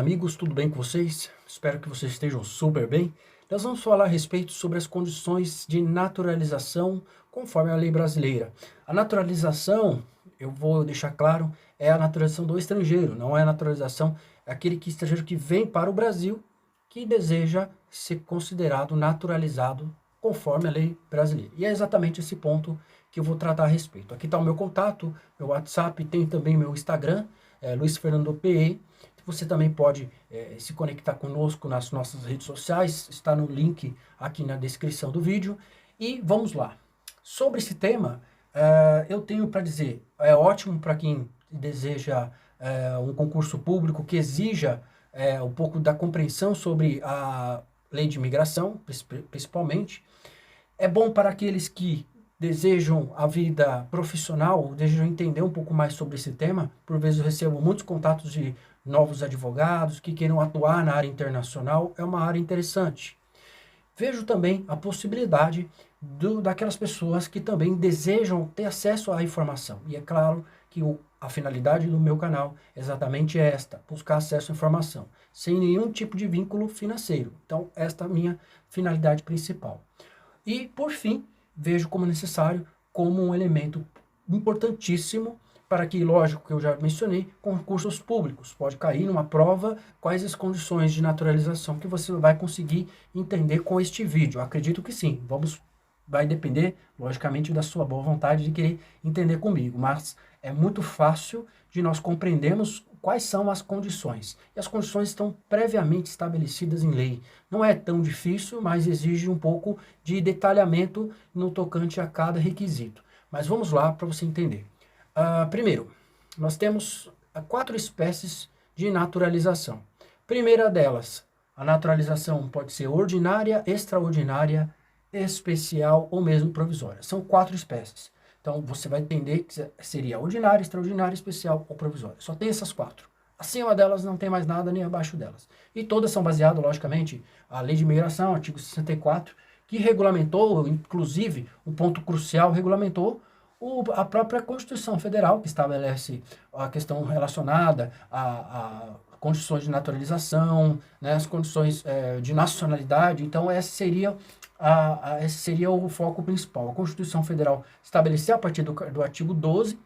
amigos, tudo bem com vocês? Espero que vocês estejam super bem. Nós vamos falar a respeito sobre as condições de naturalização conforme a lei brasileira. A naturalização, eu vou deixar claro, é a naturalização do estrangeiro, não é a naturalização aquele estrangeiro que vem para o Brasil que deseja ser considerado naturalizado conforme a lei brasileira. E é exatamente esse ponto que eu vou tratar a respeito. Aqui está o meu contato, meu WhatsApp, tem também meu Instagram, Luiz Fernando PE. Você também pode se conectar conosco nas nossas redes sociais, está no link aqui na descrição do vídeo. E vamos lá. Sobre esse tema, eu tenho para dizer, é ótimo para quem deseja um concurso público que exija um pouco da compreensão sobre a lei de imigração, principalmente. É bom para aqueles que desejam a vida profissional, desejam entender um pouco mais sobre esse tema. Por vezes eu recebo muitos contatos de novos advogados que queiram atuar na área internacional, é uma área interessante. Vejo também a possibilidade daquelas pessoas que também desejam ter acesso à informação. E é claro que a finalidade do meu canal é exatamente esta, buscar acesso à informação, sem nenhum tipo de vínculo financeiro. Então, esta é a minha finalidade principal. E, por fim, vejo como necessário, como um elemento importantíssimo para que, lógico que eu já mencionei, concursos públicos. Pode cair numa prova quais as condições de naturalização que você vai conseguir entender com este vídeo. Eu acredito que sim, vai depender, logicamente, da sua boa vontade de querer entender comigo, mas é muito fácil de nós compreendermos quais são as condições. E as condições estão previamente estabelecidas em lei. Não é tão difícil, mas exige um pouco de detalhamento no tocante a cada requisito. Mas vamos lá para você entender. Primeiro, nós temos 4 espécies de naturalização. Primeira delas, a naturalização pode ser ordinária, extraordinária, especial ou mesmo provisória. São 4 espécies. Então, você vai entender que seria ordinária, extraordinária, especial ou provisória. Só tem essas 4. Acima delas não tem mais nada, nem abaixo delas. E todas são baseadas, logicamente, na Lei de Imigração, artigo 64, que regulamentou, inclusive, um ponto crucial, regulamentou a própria Constituição Federal, que estabelece a questão relacionada a condições de naturalização, né, as condições de nacionalidade. Então, esse seria o foco principal. A Constituição Federal estabeleceu a partir do artigo 12,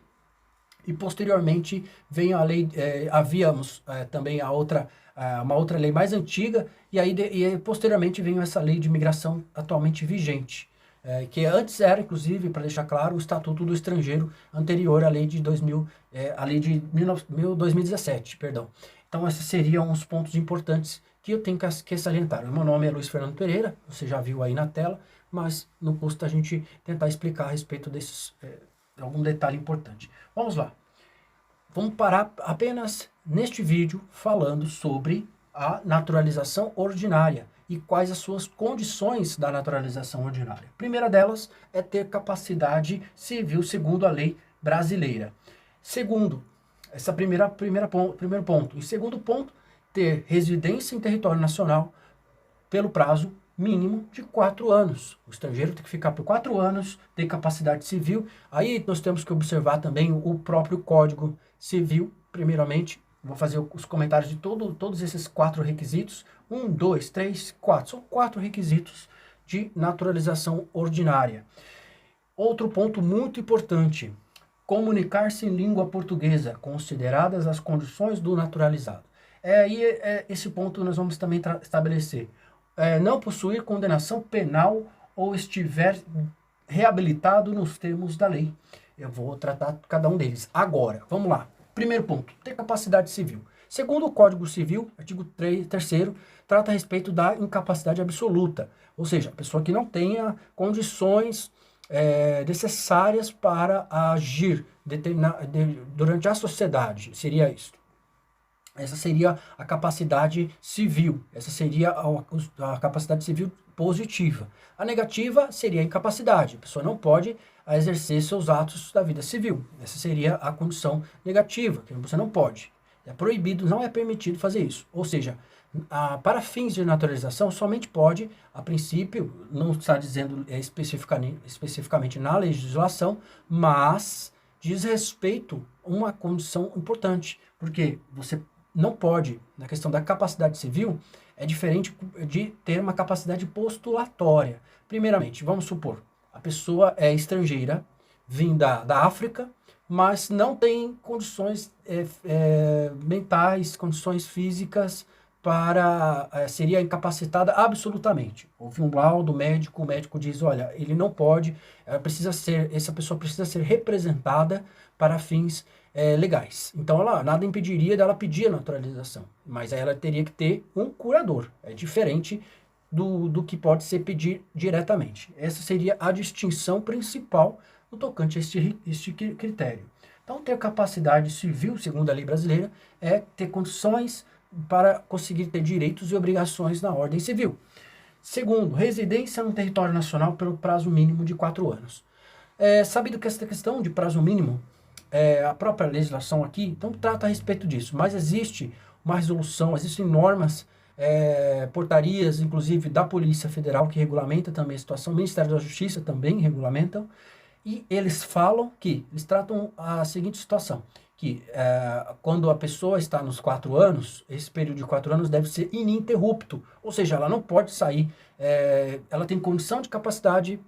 e posteriormente veio a lei, havíamos também uma outra lei mais antiga, e posteriormente veio essa lei de imigração atualmente vigente. Que antes era, inclusive, para deixar claro, o Estatuto do Estrangeiro anterior à lei de 2017, perdão. Então, esses seriam os pontos importantes que eu tenho que salientar. O meu nome é Luiz Fernando Pereira, você já viu aí na tela, mas não custa a gente tentar explicar a respeito desses, algum detalhe importante. Vamos lá. Vamos parar apenas neste vídeo falando sobre a naturalização ordinária e quais as suas condições da naturalização ordinária. A primeira delas é ter capacidade civil segundo a lei brasileira. Segundo, esse é o primeiro ponto. E segundo ponto, ter residência em território nacional pelo prazo mínimo de 4 anos. O estrangeiro tem que ficar por 4 anos, ter capacidade civil. Aí nós temos que observar também o próprio Código Civil, primeiramente. Vou fazer os comentários de todos esses 4 requisitos. 1, 2, 3, 4. São 4 requisitos de naturalização ordinária. Outro ponto muito importante. Comunicar-se em língua portuguesa, consideradas as condições do naturalizado. Esse ponto nós vamos também estabelecer. Não possuir condenação penal ou estiver reabilitado nos termos da lei. Eu vou tratar cada um deles. Agora, vamos lá. Primeiro ponto, ter capacidade civil. Segundo o Código Civil, artigo 3º, trata a respeito da incapacidade absoluta. Ou seja, a pessoa que não tenha condições necessárias para agir durante a sociedade. Seria isso. Essa seria a capacidade civil. Essa seria a capacidade civil positiva. A negativa seria a incapacidade. A pessoa não pode exercer seus atos da vida civil. Essa seria a condição negativa, que você não pode. É proibido, não é permitido fazer isso. Ou seja, para fins de naturalização, somente pode, a princípio, não está dizendo especificamente na legislação, mas diz respeito a uma condição importante. Porque você não pode, na questão da capacidade civil, é diferente de ter uma capacidade postulatória. Primeiramente, vamos supor, a pessoa é estrangeira, vinda da África, mas não tem condições mentais, condições físicas para seria incapacitada absolutamente. Houve um laudo médico, o médico diz, olha, ele não pode, essa pessoa precisa ser representada para fins legais. Então, nada impediria dela pedir a naturalização, mas aí ela teria que ter um curador. É diferente do que pode ser pedir diretamente. Essa seria a distinção principal no tocante a este critério. Então, ter capacidade civil, segundo a lei brasileira, é ter condições para conseguir ter direitos e obrigações na ordem civil. Segundo, residência no território nacional pelo prazo mínimo de 4 anos. Sabido que essa questão de prazo mínimo, a própria legislação aqui, então trata a respeito disso, mas existe uma resolução, existem normas, portarias, inclusive da Polícia Federal, que regulamenta também a situação, o Ministério da Justiça também regulamentam, e eles falam que, eles tratam a seguinte situação, que quando a pessoa está nos 4 anos, esse período de 4 anos deve ser ininterrupto, ou seja, ela não pode sair, ela tem condição de capacidade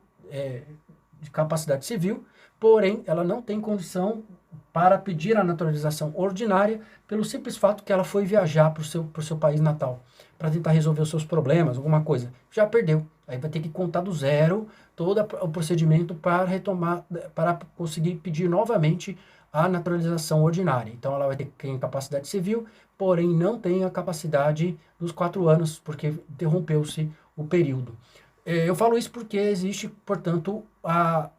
civil, porém ela não tem condição para pedir a naturalização ordinária pelo simples fato que ela foi viajar para o seu país natal, para tentar resolver os seus problemas, alguma coisa, já perdeu. Aí vai ter que contar do zero todo o procedimento para retomar, para conseguir pedir novamente a naturalização ordinária. Então ela vai ter incapacidade civil, porém não tem a capacidade dos 4 anos, porque interrompeu-se o período. Eu falo isso porque existe, portanto,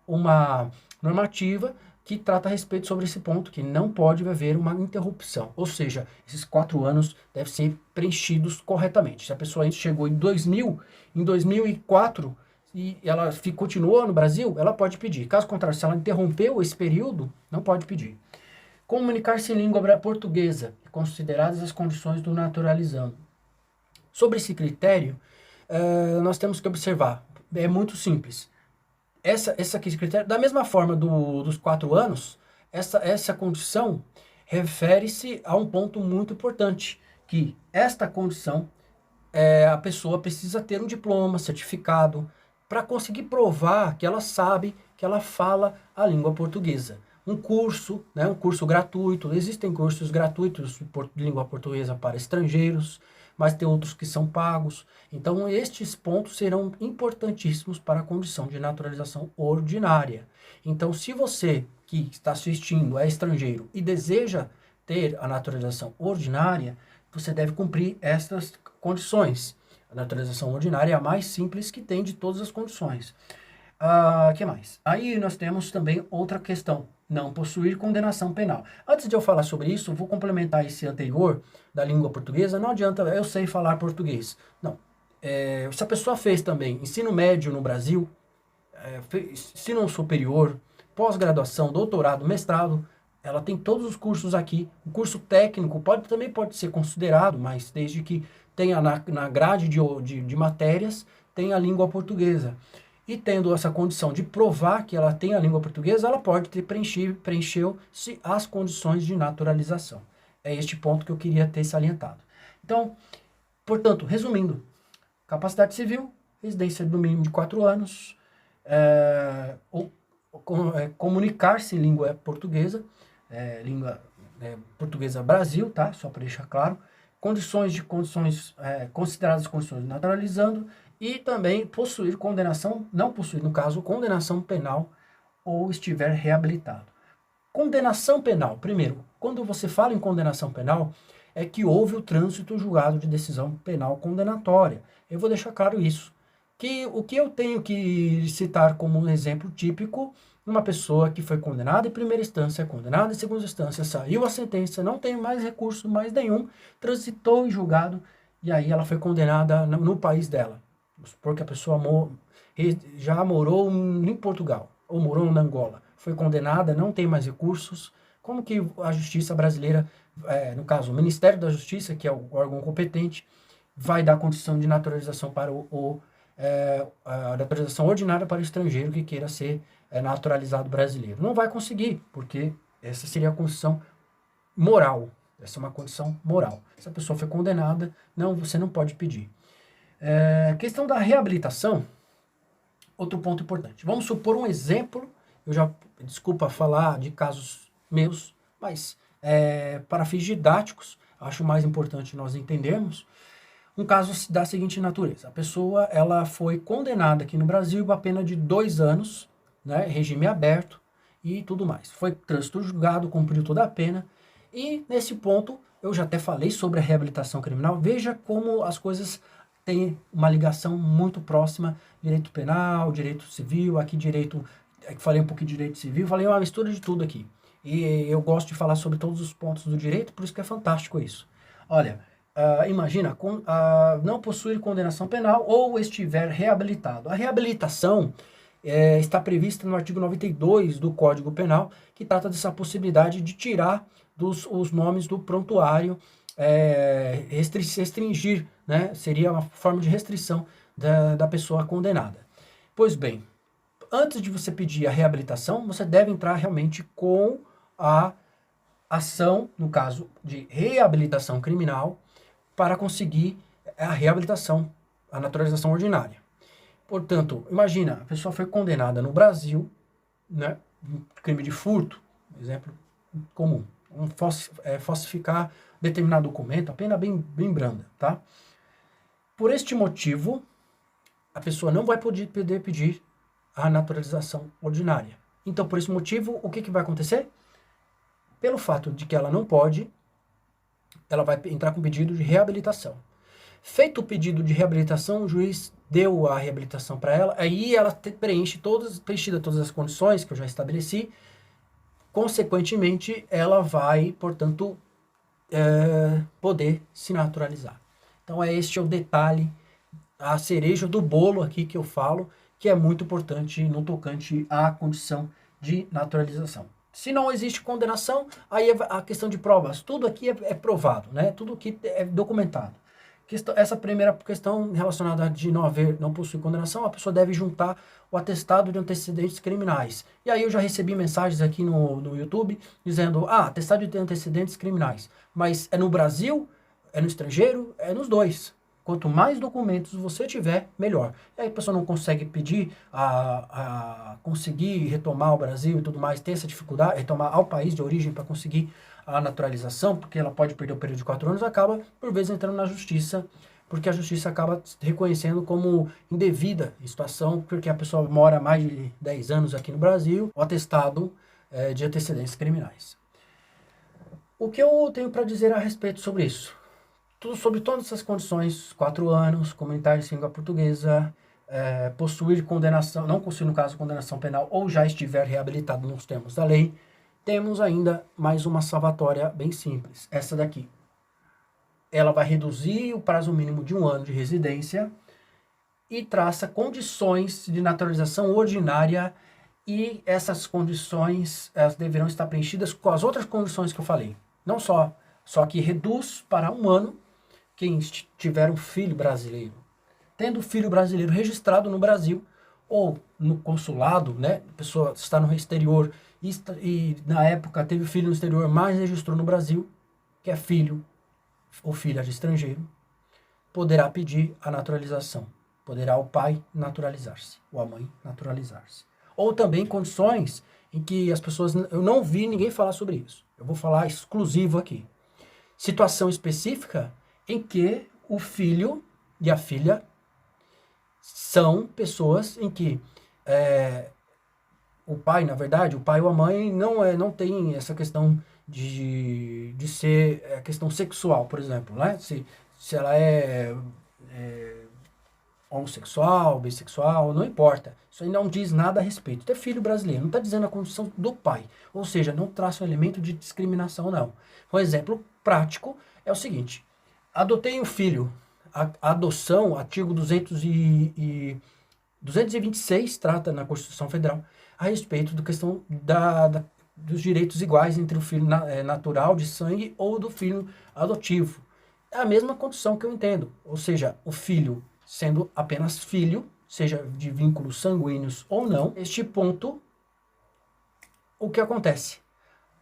uma normativa que trata a respeito sobre esse ponto, que não pode haver uma interrupção. Ou seja, esses 4 anos devem ser preenchidos corretamente. Se a pessoa chegou em 2004, e ela continuou no Brasil, ela pode pedir. Caso contrário, se ela interrompeu esse período, não pode pedir. Comunicar-se em língua portuguesa, consideradas as condições do naturalizando. Sobre esse critério, nós temos que observar. É muito simples. Esse critério, da mesma forma dos 4 anos, essa condição refere-se a um ponto muito importante, que esta condição, a pessoa precisa ter um diploma, certificado, para conseguir provar que ela sabe, que ela fala a língua portuguesa. Um curso gratuito, existem cursos gratuitos de língua portuguesa para estrangeiros, mas tem outros que são pagos. Então, estes pontos serão importantíssimos para a condição de naturalização ordinária. Então, se você que está assistindo é estrangeiro e deseja ter a naturalização ordinária, você deve cumprir estas condições. A naturalização ordinária é a mais simples que tem de todas as condições. Que mais? Aí nós temos também outra questão, não possuir condenação penal. Antes de eu falar sobre isso, vou complementar esse anterior da língua portuguesa. Não adianta, eu sei falar português. Não. Se a pessoa fez também ensino médio no Brasil, ensino superior, pós-graduação, doutorado, mestrado, ela tem todos os cursos aqui. O curso técnico também pode ser considerado, mas desde que tenha na grade de matérias, tenha a língua portuguesa. E tendo essa condição de provar que ela tem a língua portuguesa, ela pode ter preencheu-se as condições de naturalização. É este ponto que eu queria ter salientado. Então, portanto, resumindo, capacidade civil, residência no mínimo de 4 anos, comunicar-se em língua portuguesa, língua portuguesa Brasil, tá? Só para deixar claro, consideradas condições de naturalizando, e também possuir condenação, não possuir, no caso, condenação penal ou estiver reabilitado. Condenação penal, primeiro, quando você fala em condenação penal, é que houve o trânsito julgado de decisão penal condenatória. Eu vou deixar claro isso. O que eu tenho que citar como um exemplo típico, uma pessoa que foi condenada em primeira instância, condenada em segunda instância, saiu a sentença, não tem mais recurso mais nenhum, transitou em julgado, e aí ela foi condenada no país dela. Porque a pessoa já morou em Portugal, ou morou na Angola, foi condenada, não tem mais recursos. Como que a justiça brasileira, no caso o Ministério da Justiça, que é o órgão competente, vai dar condição de naturalização para a naturalização ordinária para o estrangeiro que queira ser naturalizado brasileiro? Não vai conseguir, porque essa seria a condição moral. Essa é uma condição moral. Se a pessoa foi condenada, não, você não pode pedir. Questão da reabilitação, outro ponto importante. Vamos supor um exemplo, desculpa falar de casos meus, mas para fins didáticos, acho mais importante nós entendermos, um caso da seguinte natureza. A pessoa ela foi condenada aqui no Brasil com a pena de 2 anos, né, regime aberto e tudo mais. Foi trânsito julgado, cumpriu toda a pena, e nesse ponto eu já até falei sobre a reabilitação criminal. Veja como as coisas têm uma ligação muito próxima, direito penal, direito civil, aqui direito, falei um pouquinho de direito civil, falei uma mistura de tudo aqui. E eu gosto de falar sobre todos os pontos do direito, por isso que é fantástico isso. Olha, imagina, não possuir condenação penal ou estiver reabilitado. A reabilitação está prevista no artigo 92 do Código Penal, que trata dessa possibilidade de tirar os nomes do prontuário, restringir, né? Seria uma forma de restrição da pessoa condenada. Pois bem, antes de você pedir a reabilitação, você deve entrar realmente com a ação, no caso de reabilitação criminal, para conseguir a reabilitação, a naturalização ordinária. Portanto, imagina, a pessoa foi condenada no Brasil, né, crime de furto, exemplo comum, falsificar determinado documento, a pena bem branda, tá? Por este motivo, a pessoa não vai poder pedir a naturalização ordinária. Então, por esse motivo, o que vai acontecer? Pelo fato de que ela não pode, ela vai entrar com pedido de reabilitação. Feito o pedido de reabilitação, o juiz deu a reabilitação para ela, aí ela preenchida todas as condições que eu já estabeleci, consequentemente, ela vai, portanto, poder se naturalizar. Então, este é o detalhe, a cereja do bolo aqui que eu falo, que é muito importante no tocante à condição de naturalização. Se não existe condenação, aí a questão de provas, tudo aqui é provado, né? Tudo aqui é documentado. Essa primeira questão relacionada de não possuir condenação, a pessoa deve juntar o atestado de antecedentes criminais. E aí eu já recebi mensagens aqui no YouTube dizendo, atestado de antecedentes criminais. Mas é no Brasil, é no estrangeiro, é nos dois. Quanto mais documentos você tiver, melhor. E aí a pessoa não consegue pedir conseguir retomar o Brasil e tudo mais, ter essa dificuldade, retomar ao país de origem para conseguir a naturalização, porque ela pode perder o período de 4 anos, acaba, por vezes, entrando na justiça, porque a justiça acaba reconhecendo como indevida a situação, porque a pessoa mora mais de 10 anos aqui no Brasil, o atestado de antecedentes criminais. O que eu tenho para dizer a respeito sobre isso? Sobre todas essas condições, 4 anos, comunitário de língua portuguesa, possuir condenação, não possuir, no caso, condenação penal, ou já estiver reabilitado nos termos da lei, temos ainda mais uma salvatória bem simples, essa daqui. Ela vai reduzir o prazo mínimo de 1 ano de residência e traça condições de naturalização ordinária, e essas condições elas deverão estar preenchidas com as outras condições que eu falei. Não só que reduz para 1 ano quem tiver um filho brasileiro. Tendo filho brasileiro registrado no Brasil ou no consulado, né? A pessoa está no exterior e na época teve filho no exterior, mas registrou no Brasil, que é filho ou filha de estrangeiro, poderá pedir a naturalização. Poderá o pai naturalizar-se, ou a mãe naturalizar-se. Ou também condições em que as pessoas... Eu não vi ninguém falar sobre isso. Eu vou falar exclusivo aqui. Situação específica em que o filho e a filha são pessoas em que o pai, na verdade, o pai ou a mãe não tem essa questão de ser questão sexual, por exemplo, né? Se ela é homossexual, bissexual, não importa. Isso aí não diz nada a respeito. É filho brasileiro, não está dizendo a condição do pai. Ou seja, não traz um elemento de discriminação, não. Um exemplo prático é o seguinte. Adotei um filho. A adoção, artigo 226, trata na Constituição Federal a respeito da questão dos direitos iguais entre o filho natural de sangue ou do filho adotivo. É a mesma condição que eu entendo. Ou seja, o filho sendo apenas filho, seja de vínculos sanguíneos ou não, este ponto, o que acontece?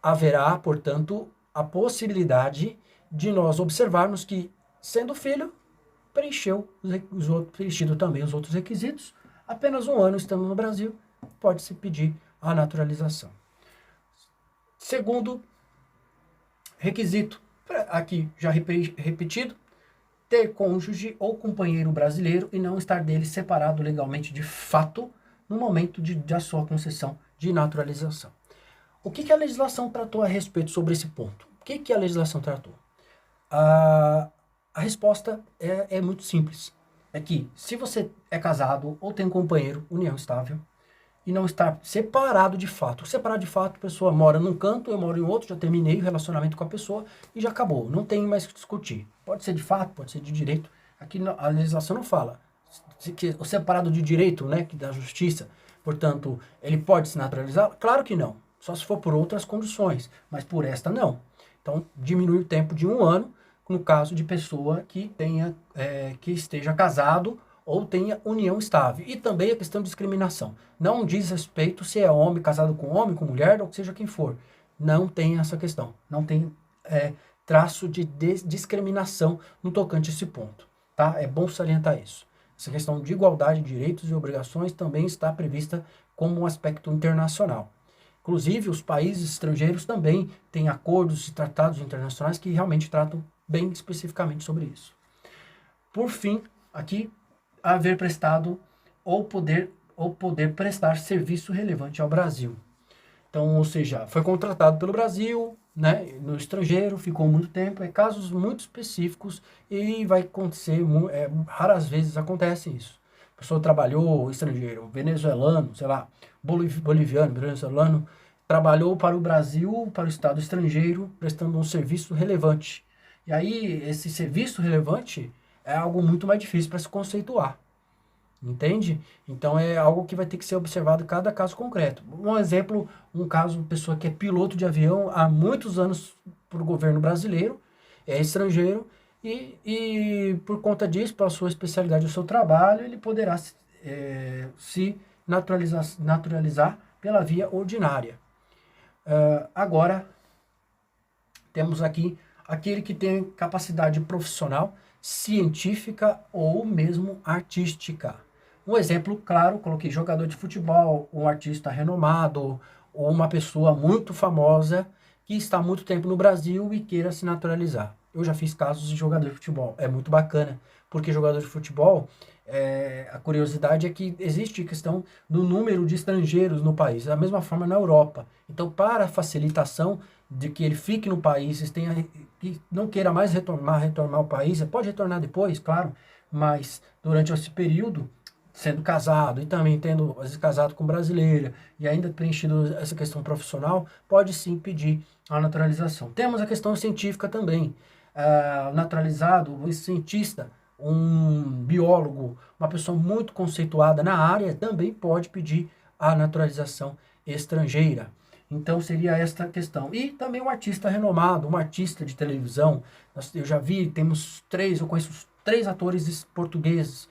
Haverá, portanto, a possibilidade de nós observarmos que, sendo filho, preenchido também os outros requisitos, apenas 1 ano estando no Brasil, pode-se pedir a naturalização. Segundo requisito, aqui já repetido, ter cônjuge ou companheiro brasileiro e não estar dele separado legalmente de fato no momento da sua concessão de naturalização. O que a legislação tratou a respeito sobre esse ponto? O que a legislação tratou? A resposta é muito simples. É que se você é casado ou tem um companheiro, união estável, e não está separado de fato. Separado de fato, a pessoa mora num canto, eu moro em outro, já terminei o relacionamento com a pessoa e já acabou. Não tem mais o que discutir. Pode ser de fato, pode ser de direito. Aqui a legislação não fala. O separado de direito, né, que da justiça, portanto, ele pode se naturalizar? Claro que não. Só se for por outras condições, mas por esta não. Então, diminui o tempo de 1 ano, no caso de pessoa que que esteja casado ou tenha união estável. E também a questão de discriminação. Não diz respeito se é homem casado com homem, com mulher, ou seja quem for. Não tem essa questão. Não tem traço de discriminação no tocante a esse ponto. Tá? É bom salientar isso. Essa questão de igualdade de direitos e obrigações também está prevista como um aspecto internacional. Inclusive, os países estrangeiros também têm acordos e tratados internacionais que realmente tratam bem especificamente sobre isso. Por fim, aqui, haver prestado ou poder prestar serviço relevante ao Brasil. Então, ou seja, foi contratado pelo Brasil, né, no estrangeiro, ficou muito tempo, casos muito específicos e vai acontecer, raras vezes acontece isso. A pessoa trabalhou, estrangeiro, venezuelano, sei lá, boliviano, venezuelano, trabalhou para o Brasil, para o Estado estrangeiro, prestando um serviço relevante. E aí, esse serviço relevante é algo muito mais difícil para se conceituar. Entende? Então é algo que vai ter que ser observado em cada caso concreto. Um exemplo, um caso, pessoa que é piloto de avião há muitos anos para o governo brasileiro, é estrangeiro, e por conta disso, pela sua especialidade, o seu trabalho, ele poderá se naturalizar pela via ordinária. Agora, temos aqui aquele que tem capacidade profissional, científica ou mesmo artística. Um exemplo claro, coloquei jogador de futebol, um artista renomado, ou uma pessoa muito famosa que está há muito tempo no Brasil e queira se naturalizar. Eu já fiz casos de jogador de futebol, é muito bacana, porque jogador de futebol, a curiosidade é que existe a questão do número de estrangeiros no país, da mesma forma na Europa. Então, para a facilitação de que ele fique no país, que não queira mais retornar ao país, pode retornar depois, claro, mas durante esse período, sendo casado e também tendo, às vezes, casado com brasileira e ainda preenchido essa questão profissional, pode sim pedir a naturalização. Temos a questão científica também. Naturalizado, um cientista, um biólogo, uma pessoa muito conceituada na área, também pode pedir a naturalização estrangeira. Então seria esta questão. E também um artista renomado, um artista de televisão. Eu já vi, eu conheço 3 atores portugueses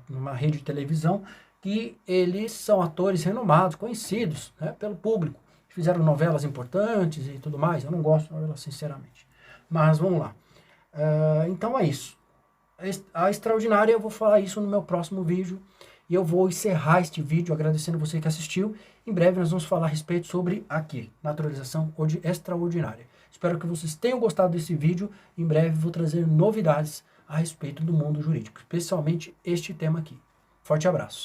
numa rede de televisão, que eles são atores renomados, conhecidos, né, pelo público. Fizeram novelas importantes e tudo mais. Eu não gosto de novelas, sinceramente. Mas vamos lá. Então é isso. A extraordinária, eu vou falar isso no meu próximo vídeo. E eu vou encerrar este vídeo agradecendo você que assistiu. Em breve nós vamos falar a respeito sobre naturalização extraordinária. Espero que vocês tenham gostado desse vídeo. Em breve vou trazer novidades a respeito do mundo jurídico, especialmente este tema aqui. Forte abraço.